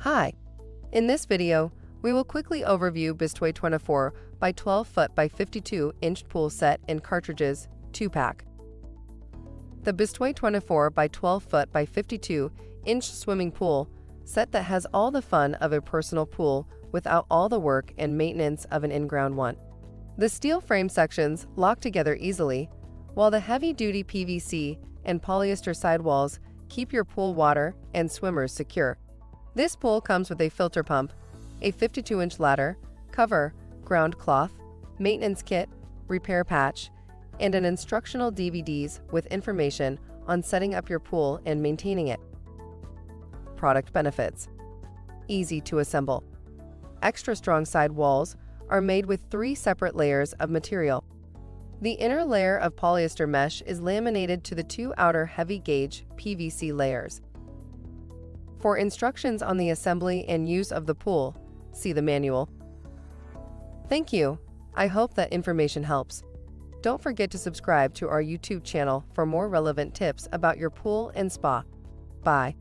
Hi! In this video, we will quickly overview Bestway 24 by 12 foot by 52 inch pool set in cartridges 2-pack. The Bestway 24 by 12 foot by 52 inch swimming pool set that has all the fun of a personal pool without all the work and maintenance of an in-ground one. The steel frame sections lock together easily, while the heavy-duty PVC and polyester sidewalls keep your pool water and swimmers secure. This pool comes with a filter pump, a 52-inch ladder, cover, ground cloth, maintenance kit, repair patch, and an instructional DVDs with information on setting up your pool and maintaining it. Product benefits: easy to assemble. Extra strong side walls are made with 3 separate layers of material. The inner layer of polyester mesh is laminated to the 2 outer heavy-gauge PVC layers. For instructions on the assembly and use of the pool, see the manual. Thank you. I hope that information helps. Don't forget to subscribe to our YouTube channel for more relevant tips about your pool and spa. Bye.